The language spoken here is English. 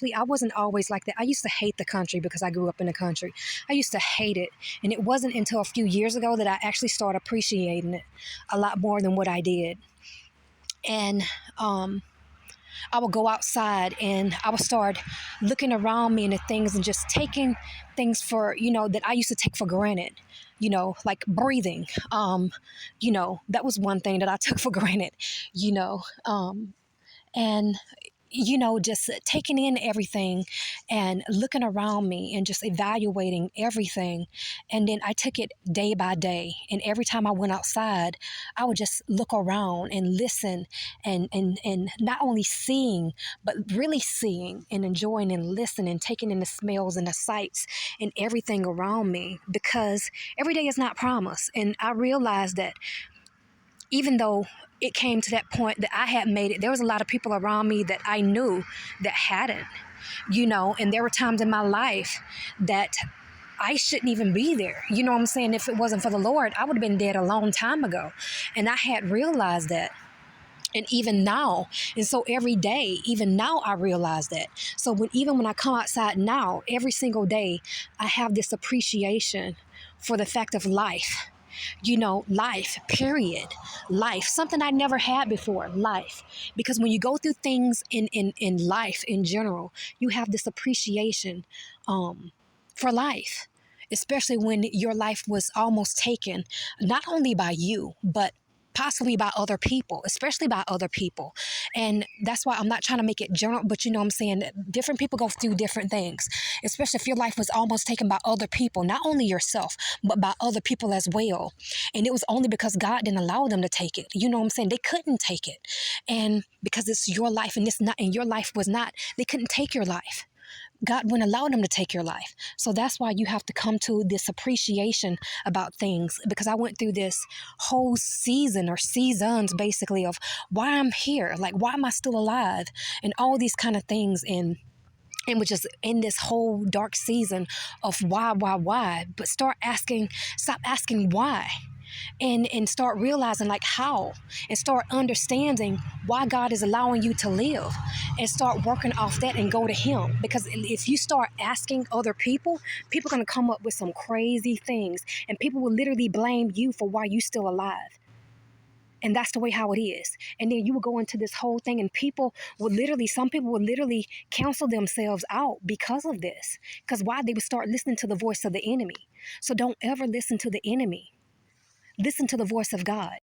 honestly, I wasn't always like that. I used to hate the country because I grew up in the country. I used to hate it. And it wasn't until a few years ago that I actually started appreciating it a lot more than what I did. And I would go outside and I would start looking around me and at things and just taking things for, that I used to take for granted, like breathing. That was one thing that I took for granted, you know. And just taking in everything and looking around me and just evaluating everything. And then I took it day by day. And every time I went outside, I would just look around and listen and not only seeing, but really seeing and enjoying and listening, taking in the smells and the sights and everything around me, because every day is not promised. And I realized that even though it came to that point that I had made it, there was a lot of people around me that I knew that hadn't, and there were times in my life that I shouldn't even be there. You know what I'm saying? If it wasn't for the Lord, I would have been dead a long time ago. And I had realized that. And even now, and so every day, even now, I realize that. So even when I come outside now, every single day, I have this appreciation for the fact of life. Life, period. Life, something I never had before, life. Because when you go through things in life in general, you have this appreciation for life, especially when your life was almost taken, not only by you, but possibly by other people, especially by other people. And that's why I'm not trying to make it general, but I'm saying that different people go through different things, especially if your life was almost taken by other people, not only yourself, but by other people as well. And it was only because God didn't allow them to take it. You know what I'm saying? They couldn't take it. And because it's your life and your life was not, they couldn't take your life. God wouldn't allow them to take your life. So that's why you have to come to this appreciation about things, because I went through this whole season or seasons basically of why I'm here, like why am I still alive, and all these kind of things. And which is in this whole dark season of why, but stop asking why. And start realizing like how, and start understanding why God is allowing you to live, and start working off that and go to Him. Because if you start asking other people are going to come up with some crazy things, and people will literally blame you for why you still alive. And that's the way how it is. And then you will go into this whole thing, and some people would literally cancel themselves out because of this. Because why? They would start listening to the voice of the enemy. So don't ever listen to the enemy. Listen to the voice of God.